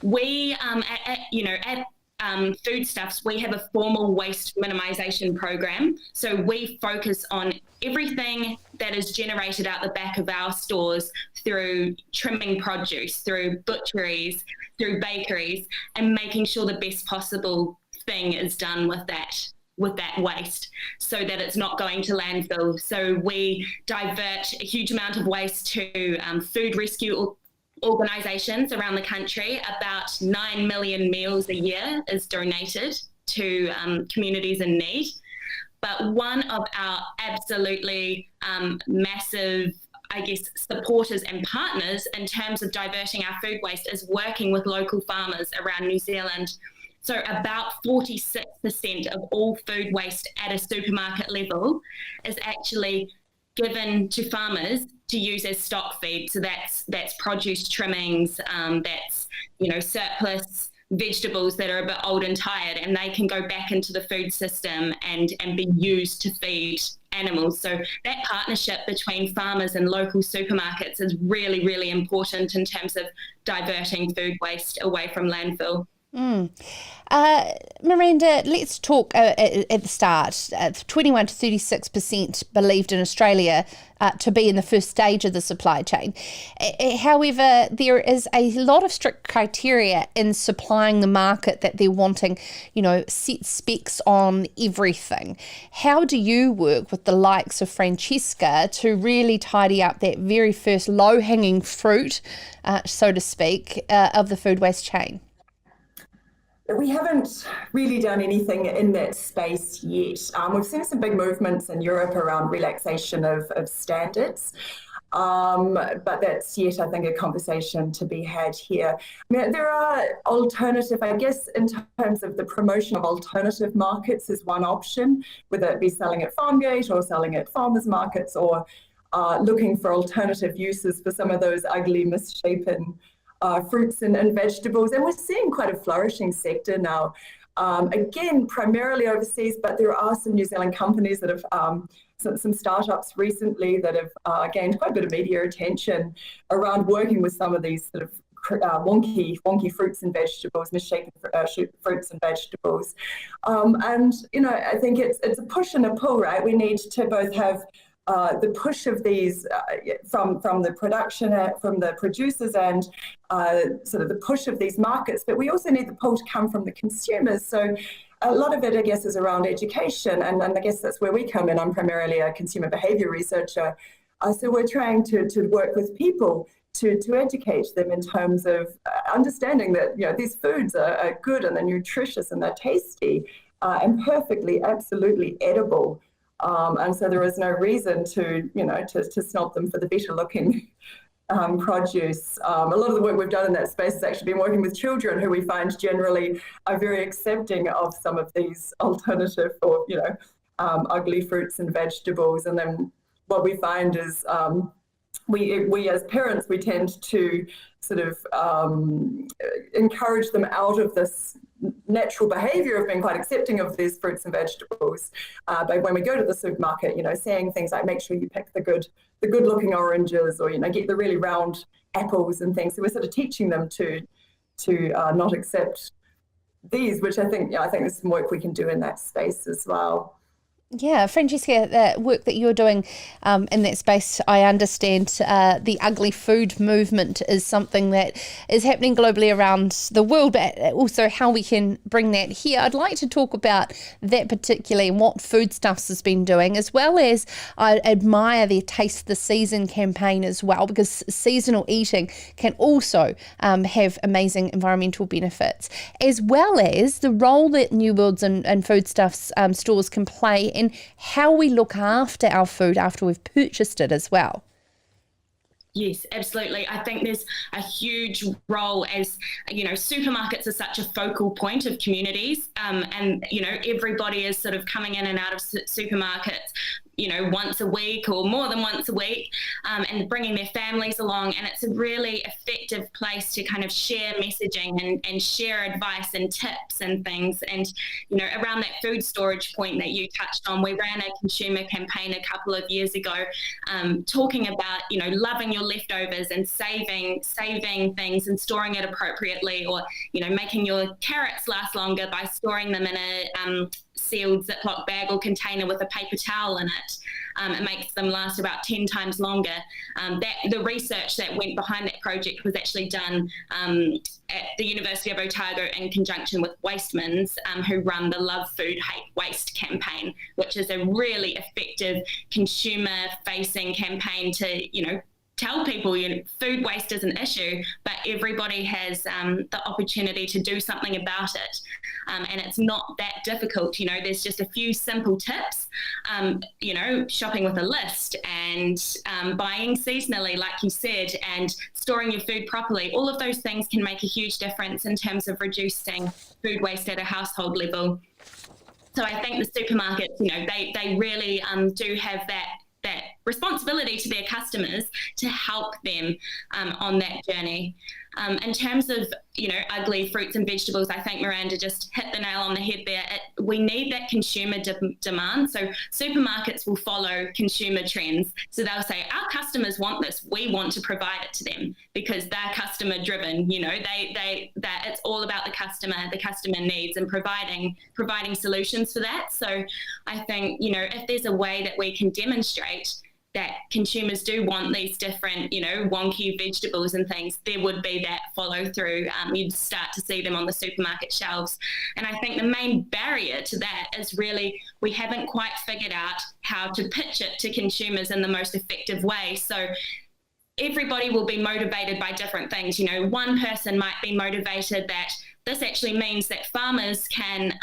We, at Foodstuffs, we have a formal waste minimisation program. So we focus on everything that is generated out the back of our stores through trimming produce, through butcheries, through bakeries, and making sure the best possible thing is done with that waste so that it's not going to landfill. So we divert a huge amount of waste to food rescue organisations around the country. About 9 million meals a year is donated to communities in need. But one of our absolutely massive, supporters and partners in terms of diverting our food waste is working with local farmers around New Zealand. So about 46% of all food waste at a supermarket level is actually given to farmers to use as stock feed. So that's produce trimmings, that's surplus vegetables that are a bit old and tired, and they can go back into the food system and be used to feed animals. So that partnership between farmers and local supermarkets is really, really important in terms of diverting food waste away from landfill. Miranda, let's talk at the start. 21 to 36% believed in Australia to be in the first stage of the supply chain. However, there is a lot of strict criteria in supplying the market that they're wanting, set specs on everything. How do you work with the likes of Francesca to really tidy up that very first low-hanging fruit, so to speak, of the food waste chain? We haven't really done anything in that space yet. We've seen some big movements in Europe around relaxation of standards, but that's yet, I think, a conversation to be had here. There are alternative, in terms of the promotion of alternative markets is one option, whether it be selling at farm gate or selling at farmers markets, or looking for alternative uses for some of those ugly, misshapen fruits and vegetables. And we're seeing quite a flourishing sector now, again, primarily overseas, but there are some New Zealand companies that have, some startups recently that have gained quite a bit of media attention around working with some of these sort of wonky fruits and vegetables, misshapen fruits and vegetables. I think it's a push and a pull, right? We need to both have the push of these from the production, from the producers, and sort of the push of these markets, but we also need the pull to come from the consumers. So a lot of it, I guess, is around education, and I guess that's where we come in. I'm primarily a consumer behaviour researcher, so we're trying to work with people to educate them in terms of understanding that these foods are good and they're nutritious and they're tasty and perfectly, absolutely edible. And so there is no reason to snob them for the better looking produce. A lot of the work we've done in that space has actually been working with children, who we find generally are very accepting of some of these alternative or, ugly fruits and vegetables. And then what we find is we as parents, we tend to sort of encourage them out of this natural behaviour of being quite accepting of these fruits and vegetables. But when we go to the supermarket, saying things like, make sure you pick the good looking oranges, or, get the really round apples and things. So we're sort of teaching them to not accept these, which I think there's some work we can do in that space as well. Yeah, Francesca, the work that you're doing in that space, I understand the ugly food movement is something that is happening globally around the world, but also how we can bring that here. I'd like to talk about that particularly and what Foodstuffs has been doing, as well as I admire their Taste the Season campaign as well, because seasonal eating can also have amazing environmental benefits, as well as the role that New Worlds and Foodstuffs stores can play in how we look after our food after we've purchased it as well. Yes, absolutely. I think there's a huge role as, supermarkets are such a focal point of communities, and, everybody is sort of coming in and out of supermarkets, once a week or more than once a week, and bringing their families along. And it's a really effective place to kind of share messaging and share advice and tips and things. And, around that food storage point that you touched on, we ran a consumer campaign a couple of years ago, talking about, loving your leftovers and saving things and storing it appropriately, or, making your carrots last longer by storing them in a sealed Ziploc bag or container with a paper towel in it. It makes them last about 10 times longer. The research that went behind that project was actually done at the University of Otago in conjunction with Wastemans, who run the Love Food Hate Waste campaign, which is a really effective consumer-facing campaign to, tell people food waste is an issue, but everybody has the opportunity to do something about it. And it's not that difficult. There's just a few simple tips, shopping with a list and buying seasonally, like you said, and storing your food properly. All of those things can make a huge difference in terms of reducing food waste at a household level. So I think the supermarkets, they really do have that responsibility to their customers to help them on that journey. In terms of, ugly fruits and vegetables, I think Miranda just hit the nail on the head there. We need that consumer demand. So supermarkets will follow consumer trends. So they'll say, our customers want this. We want to provide it to them because they're customer driven. It's all about the customer needs and providing solutions for that. So I think, if there's a way that we can demonstrate that consumers do want these different, wonky vegetables and things, there would be that follow through. You'd start to see them on the supermarket shelves. And I think the main barrier to that is really we haven't quite figured out how to pitch it to consumers in the most effective way. So everybody will be motivated by different things. One person might be motivated that this actually means that farmers can,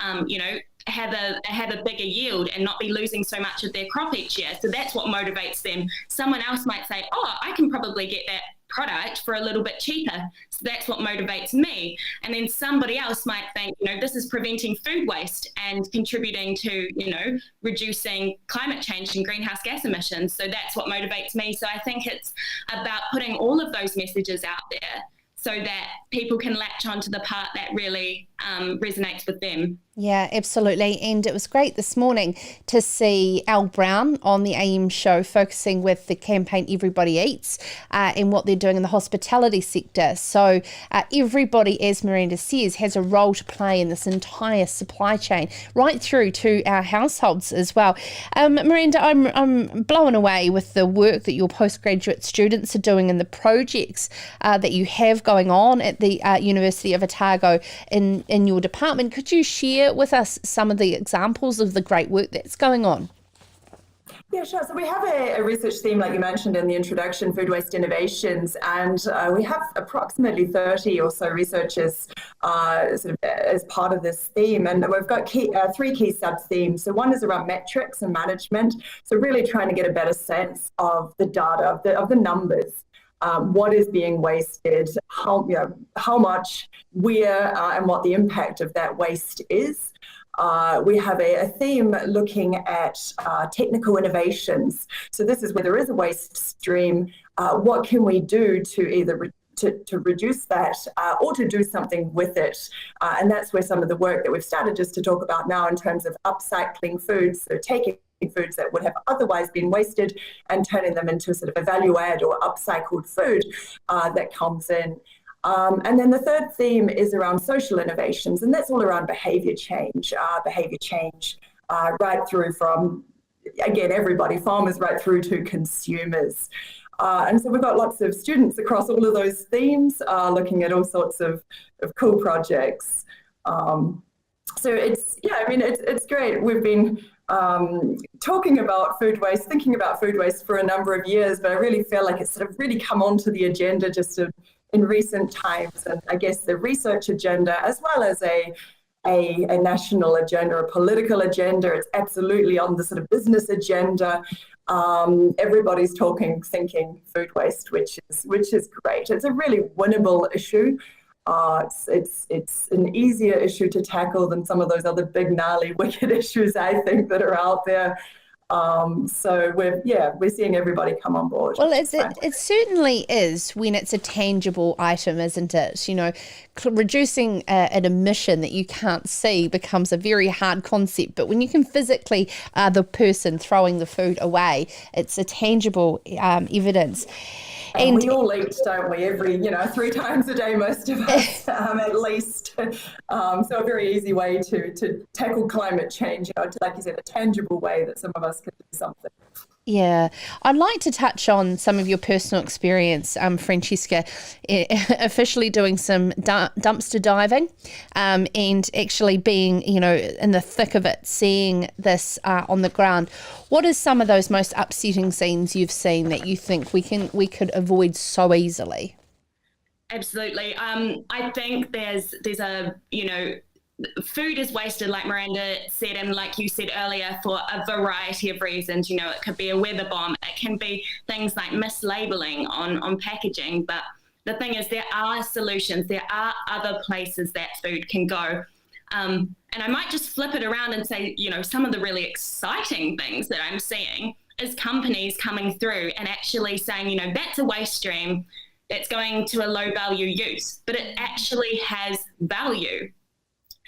have a bigger yield and not be losing so much of their crop each year. So that's what motivates them. Someone else might say, I can probably get that product for a little bit cheaper. So that's what motivates me. And then somebody else might think, this is preventing food waste and contributing to, reducing climate change and greenhouse gas emissions. So that's what motivates me. So I think it's about putting all of those messages out there so that people can latch onto the part that really resonates with them. Yeah, absolutely. And it was great this morning to see Al Brown on the AM show focusing with the campaign Everybody Eats and what they're doing in the hospitality sector. So everybody, as Miranda says, has a role to play in this entire supply chain, right through to our households as well. Miranda, I'm blown away with the work that your postgraduate students are doing and the projects that you have going on at the University of Otago in your department. Could you share with us some of the examples of the great work that's going on? Yeah, sure. So we have a research theme, like you mentioned in the introduction, food waste innovations, and we have approximately 30 or so researchers sort of as part of this theme. And we've got three key sub-themes. So one is around metrics and management. So really trying to get a better sense of the data, of the numbers. What is being wasted, how much, where, and what the impact of that waste is. We have a theme looking at technical innovations. So this is where there is a waste stream. What can we do to either to reduce that or to do something with it? And that's where some of the work that we've started just to talk about now in terms of upcycling foods, so taking foods that would have otherwise been wasted and turning them into sort of a value add or upcycled food that comes in. And then the third theme is around social innovations, and that's all around behaviour change right through from, again, everybody, farmers right through to consumers. And so we've got lots of students across all of those themes looking at all sorts of cool projects. So it's great. We've been talking about food waste, thinking about food waste for a number of years, but I really feel like it's sort of really come onto the agenda just in recent times. And I guess the research agenda, as well as a national agenda, a political agenda, it's absolutely on the sort of business agenda. Everybody's thinking food waste, which is great. It's a really winnable issue. It's an easier issue to tackle than some of those other big, gnarly, wicked issues, I think, that are out there. So we're seeing everybody come on board. Well, it certainly is when it's a tangible item, isn't it? You know, reducing an emission that you can't see becomes a very hard concept. But when you can physically the person throwing the food away, it's a tangible evidence. And we all eat, don't we? 3 times a day, most of us, at least. So a very easy way to tackle climate change, like you said, a tangible way that some of us can do something. Yeah, I'd like to touch on some of your personal experience, Francesca, officially doing some dumpster diving and actually being, in the thick of it, seeing this on the ground. What are some of those most upsetting scenes you've seen that you think we could avoid so easily? Absolutely. I think there's a, food is wasted, like Miranda said, and like you said earlier, for a variety of reasons. It could be a weather bomb. It can be things like mislabeling on packaging. But the thing is, there are solutions. There are other places that food can go. And I might just flip it around and say, some of the really exciting things that I'm seeing is companies coming through and actually saying, that's a waste stream that's going to a low value use, but it actually has value.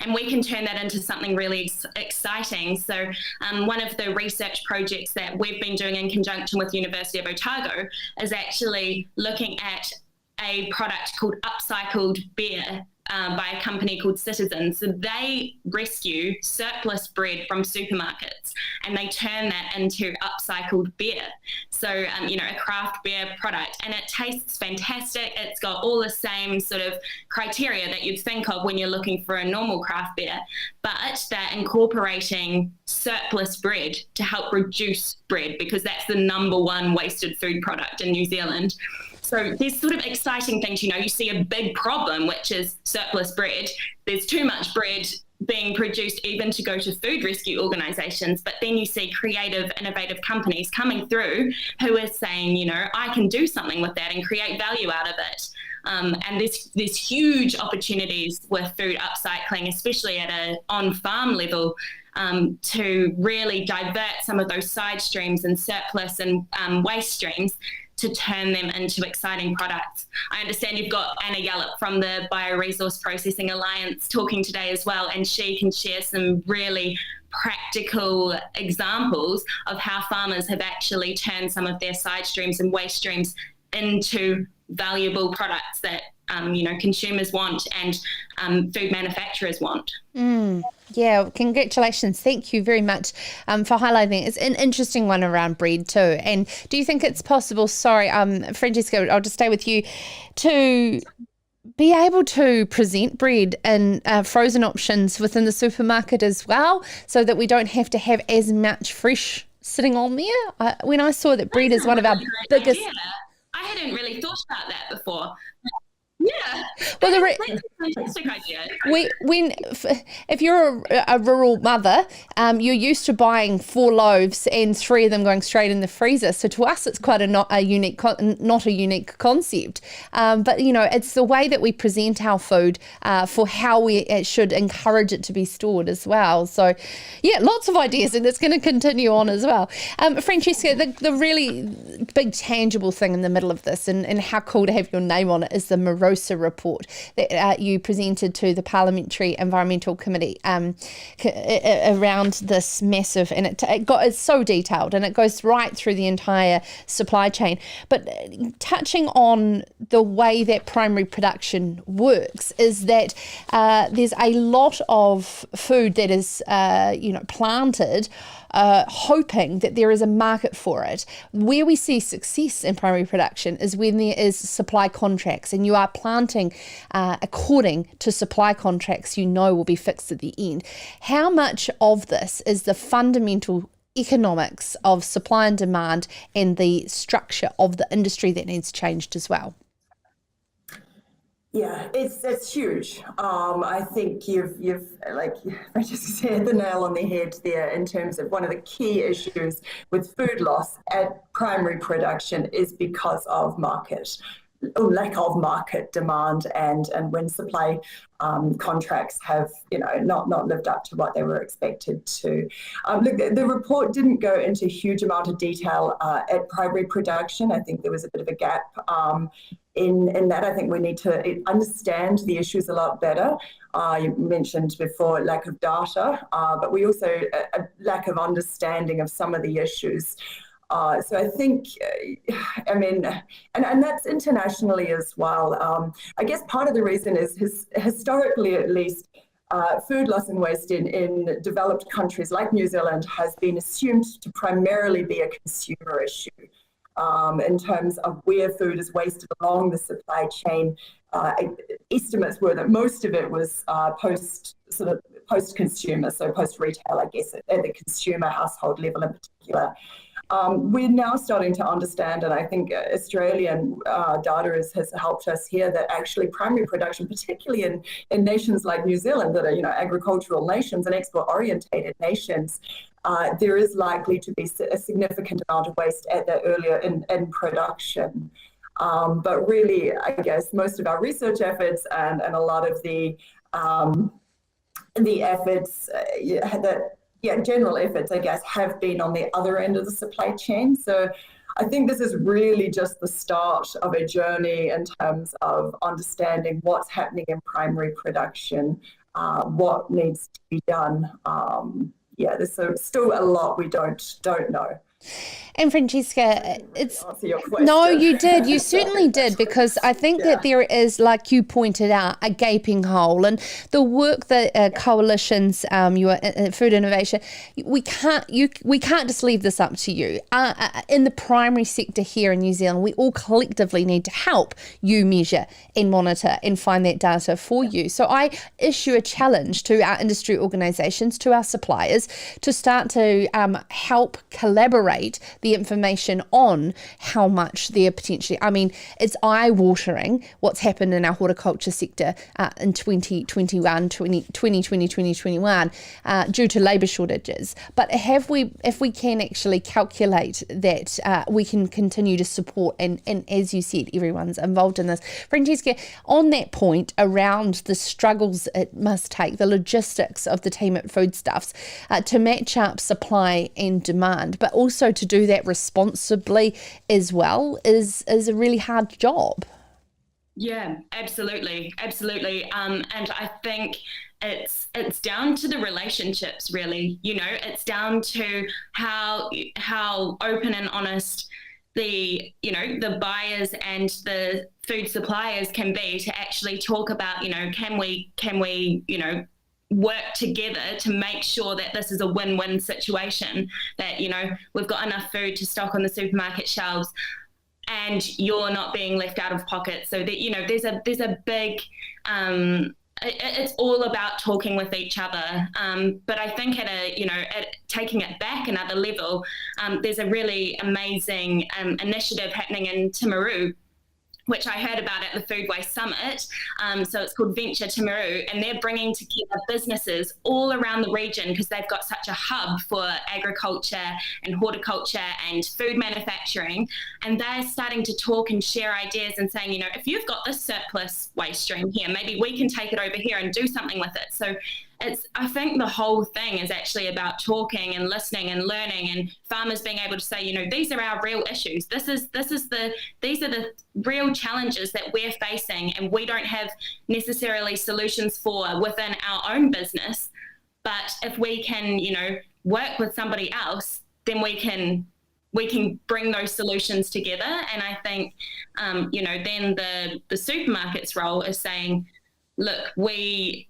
And we can turn that into something really exciting. So one of the research projects that we've been doing in conjunction with University of Otago is actually looking at a product called Upcycled Beer by a company called Citizen. So they rescue surplus bread from supermarkets and they turn that into upcycled beer. So, a craft beer product, and it tastes fantastic. It's got all the same sort of criteria that you'd think of when you're looking for a normal craft beer, but they're incorporating surplus bread to help reduce bread, because that's the number one wasted food product in New Zealand. So there's sort of exciting things, you see a big problem, which is surplus bread. There's too much bread being produced even to go to food rescue organisations, but then you see creative, innovative companies coming through who are saying, I can do something with that and create value out of it. And there's huge opportunities with food upcycling, especially at a on-farm level, to really divert some of those side streams and surplus and waste streams to turn them into exciting products. I understand you've got Anna Yallop from the Bioresource Processing Alliance talking today as well, and she can share some really practical examples of how farmers have actually turned some of their side streams and waste streams into valuable products that consumers want and food manufacturers want. Yeah, congratulations. Thank you very much for highlighting. It's an interesting one around bread too. And do you think it's possible, Francesca, I'll just stay with you, to be able to present bread in frozen options within the supermarket as well, so that we don't have to have as much fresh sitting on there? When I saw that bread is one of our biggest... Idea. I hadn't really thought about that before. Yeah, well, that's a fantastic idea. If you're a rural mother, you're used to buying 4 loaves and 3 of them going straight in the freezer. So to us, it's quite not a unique concept. But it's the way that we present our food for how we should encourage it to be stored as well. So yeah, lots of ideas, and it's going to continue on as well. Francesca, the really big tangible thing in the middle of this, and how cool to have your name on it, is the Mirosa Mirosa report that you presented to the Parliamentary Environmental Committee around this massive, and it's so detailed and it goes right through the entire supply chain. But touching on the way that primary production works is that there's a lot of food that is planted hoping that there is a market for it. Where we see success in primary production is when there is supply contracts and you are planting according to supply contracts will be fixed at the end. How much of this is the fundamental economics of supply and demand and the structure of the industry that needs changed as well? Yeah, it's huge. I think you've like Francesca said, the nail on the head there in terms of one of the key issues with food loss at primary production is because of lack of market demand and when supply contracts have not lived up to what they were expected to. Look, the report didn't go into a huge amount of detail at primary production. I think there was a bit of a gap in that. I think we need to understand the issues a lot better. You mentioned before lack of data, but we also a lack of understanding of some of the issues. So I think, and that's internationally as well. I guess part of the reason is historically at least, food loss and waste in developed countries like New Zealand has been assumed to primarily be a consumer issue. In terms of where food is wasted along the supply chain, estimates were that most of it was post-consumer, so post-retail, I guess, at the consumer household level in particular. We're now starting to understand, and I think Australian data has helped us here, that actually primary production, particularly in nations like New Zealand that are agricultural nations and export-orientated nations, there is likely to be a significant amount of waste at the earlier in production. But really, I guess most of our research efforts and a lot of the efforts general efforts, I guess, have been on the other end of the supply chain. So I think this is really just the start of a journey in terms of understanding what's happening in primary production, what needs to be done. There's still a lot we don't know. And Francesca, no, you did. You certainly did, because I think that there is, like you pointed out, a gaping hole. And the work that coalitions, your food innovation, we can't just leave this up to you. In the primary sector here in New Zealand, we all collectively need to help you measure and monitor and find that data for you. So I issue a challenge to our industry organisations, to our suppliers, to start to help collaborate the information on how much they're potentially, it's eye-watering what's happened in our horticulture sector in 2021 due to labour shortages. But if we can actually calculate that, we can continue to support, and as you said, everyone's involved in this. Francesca, on that point around the struggles it must take, the logistics of the team at Foodstuffs to match up supply and demand, but also to do that responsibly as well is a really hard job. Yeah, absolutely. And I think it's down to the relationships, really. It's down to how open and honest the buyers and the food suppliers can be to actually talk about, can we work together to make sure that this is a win-win situation, that we've got enough food to stock on the supermarket shelves and you're not being left out of pocket. So that there's a big it's all about talking with each other, but I think at taking it back another level, there's a really amazing initiative happening in Timaru, which I heard about at the Food Waste Summit. So it's called Venture Timaru, and they're bringing together businesses all around the region because they've got such a hub for agriculture and horticulture and food manufacturing. And they're starting to talk and share ideas and saying, if you've got this surplus waste stream here, maybe we can take it over here and do something with it. So I think the whole thing is actually about talking and listening and learning, and farmers being able to say, you know, these are our real issues. These are the real challenges that we're facing, and we don't have necessarily solutions for within our own business. But if we can, you know, work with somebody else, then we can bring those solutions together. And I think, you know, then the supermarket's role is saying, look, we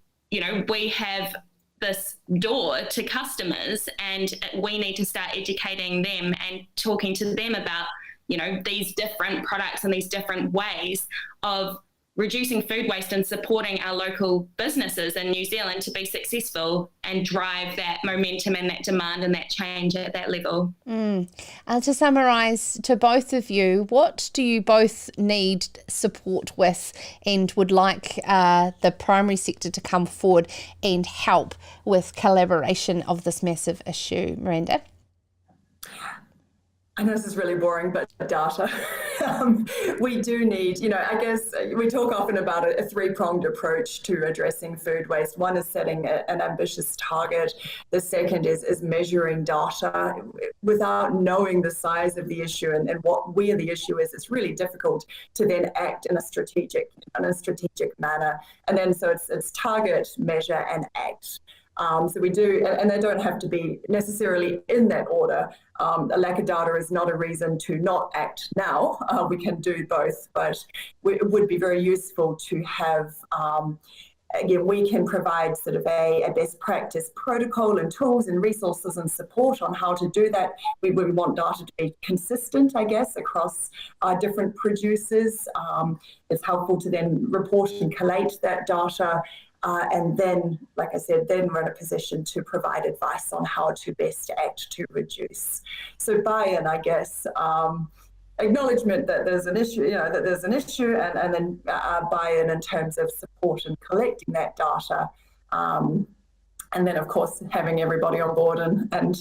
have this door to customers, and we need to start educating them and talking to them about, you know, these different products and these different ways of reducing food waste and supporting our local businesses in New Zealand to be successful and drive that momentum and that demand and that change at that level. To summarise to both of you, what do you both need support with and would like the primary sector to come forward and help with collaboration of this massive issue? Miranda? I know this is really boring, but data. We do need, you know, I guess we talk often about a three-pronged approach to addressing food waste. One is setting an ambitious target. The second is measuring data. Without knowing the size of the issue and where the issue is, it's really difficult to then act in a strategic manner. And then so it's target, measure, and act. So we do, and they don't have to be necessarily in that order. A lack of data is not a reason to not act now. We can do both, but it would be very useful to have, again, we can provide sort of a best practice protocol and tools and resources and support on how to do that. We want data to be consistent, I guess, across different producers. It's helpful to then report and collate that data. And then, like I said, then we're in a position to provide advice on how to best act to reduce. So buy-in, I guess, acknowledgement that there's an issue, and then buy-in in terms of support and collecting that data. And then, of course, having everybody on board and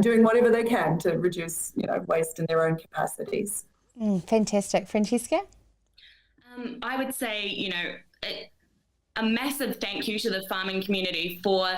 doing whatever they can to reduce, you know, waste in their own capacities. Fantastic. Francesca? I would say, you know, a massive thank you to the farming community for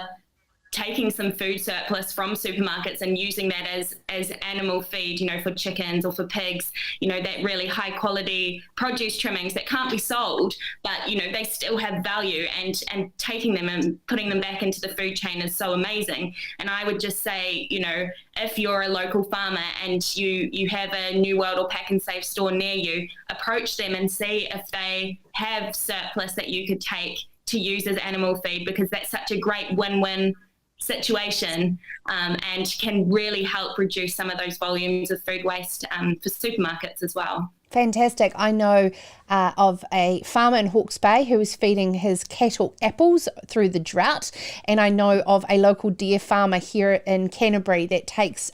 taking some food surplus from supermarkets and using that as animal feed, you know, for chickens or for pigs, you know, that really high quality produce trimmings that can't be sold, but, you know, they still have value, and taking them and putting them back into the food chain is so amazing. And I would just say, you know, if you're a local farmer and you have a New World or Pack and Save store near you, approach them and see if they have surplus that you could take to use as animal feed, because that's such a great win-win situation, and can really help reduce some of those volumes of food waste for supermarkets as well. Fantastic. I know of a farmer in Hawke's Bay who is feeding his cattle apples through the drought, and I know of a local deer farmer here in Canterbury that takes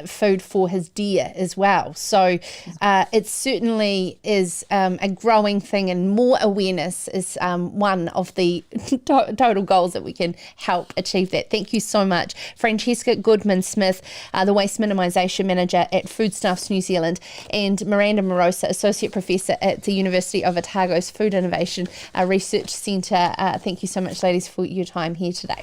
food for his deer as well. So it certainly is a growing thing, and more awareness is one of the total goals that we can help achieve that. Thank you so much. Francesca Goodman-Smith, the Waste Minimisation Manager at Foodstuffs New Zealand, and Miranda Mirosa, Associate Professor at the University of Otago's Food Innovation Research Centre. Thank you so much, ladies, for your time here today.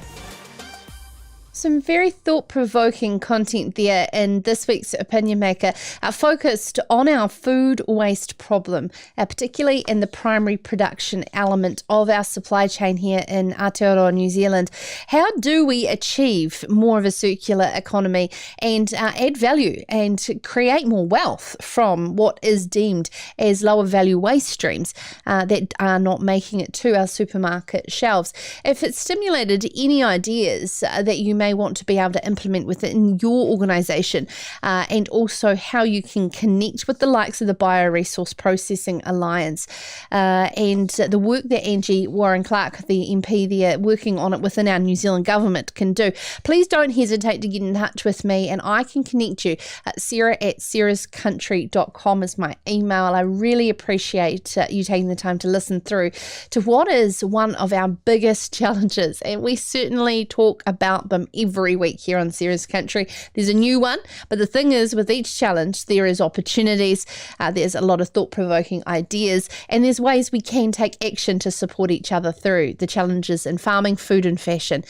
Some very thought-provoking content there in this week's Opinion Maker, focused on our food waste problem, particularly in the primary production element of our supply chain here in Aotearoa, New Zealand. How do we achieve more of a circular economy and add value and create more wealth from what is deemed as lower value waste streams that are not making it to our supermarket shelves? If it stimulated any ideas that you may want to be able to implement within your organisation, and also how you can connect with the likes of the Bioresource Processing Alliance and the work that Angie Warren Clark, the MP there, working on it within our New Zealand government can do, please don't hesitate to get in touch with me and I can connect you. Sarah@sarahscountry.com is my email. I really appreciate you taking the time to listen through to what is one of our biggest challenges, and we certainly talk about them every week here on Sarah's Country. There's a new one, but the thing is, with each challenge, there is opportunities, there's a lot of thought-provoking ideas, and there's ways we can take action to support each other through the challenges in farming, food and fashion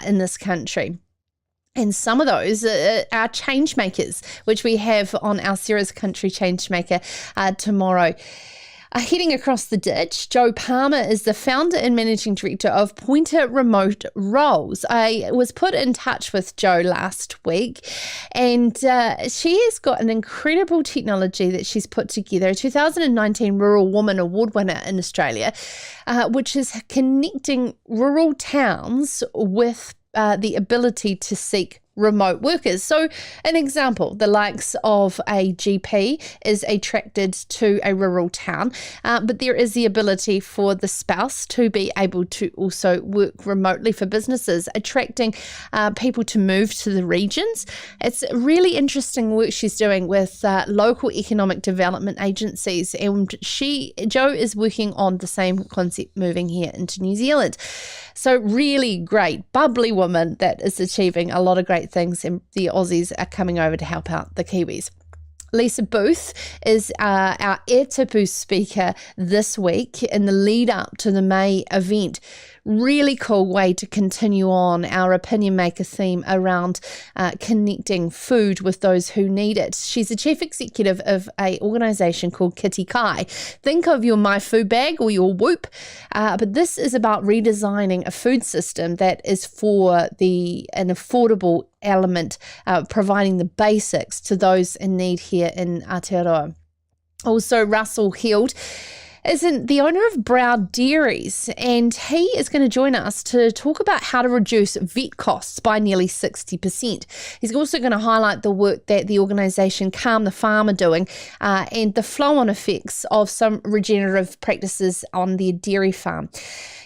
in this country. And some of those are change makers, which we have on our Sarah's Country Changemaker tomorrow. Heading across the ditch, Jo Palmer is the founder and managing director of Pointer Remote Rolls. I was put in touch with Jo last week, and she has got an incredible technology that she's put together, a 2019 Rural Woman Award winner in Australia, which is connecting rural towns with the ability to seek remote workers. So an example, the likes of a GP is attracted to a rural town, but there is the ability for the spouse to be able to also work remotely for businesses, attracting people to move to the regions. It's really interesting work she's doing with local economic development agencies, and Jo is working on the same concept moving here into New Zealand. So really great, bubbly woman that is achieving a lot of great things, and the Aussies are coming over to help out the Kiwis. Lisa Booth is our E Tipu speaker this week in the lead up to the May event. Really cool way to continue on our opinion maker theme around connecting food with those who need it. She's the chief executive of an organisation called Kitty Kai. Think of your My Food Bag or your Whoop, but this is about redesigning a food system that is for an affordable element, providing the basics to those in need here in Aotearoa. Also, Russell Hield isn't the owner of Brow Dairies, and he is going to join us to talk about how to reduce vet costs by nearly 60%. He's also going to highlight the work that the organisation Calm the Farm are doing and the flow-on effects of some regenerative practices on their dairy farm.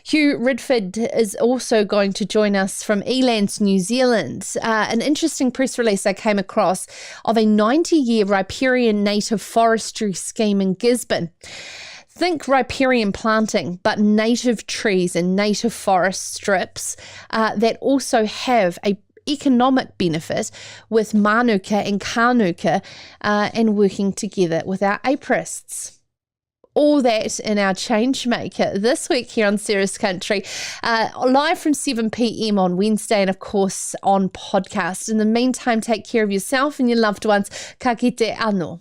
Hugh Ridford is also going to join us from Elands, New Zealand. An interesting press release I came across of a 90-year riparian native forestry scheme in Gisborne. Think riparian planting, but native trees and native forest strips that also have a economic benefit with manuka and kanuka and working together with our aperists. All that in our Changemaker this week here on Sarah's Country, live from 7 p.m. on Wednesday, and of course on podcast. In the meantime, take care of yourself and your loved ones. Ka kite anō.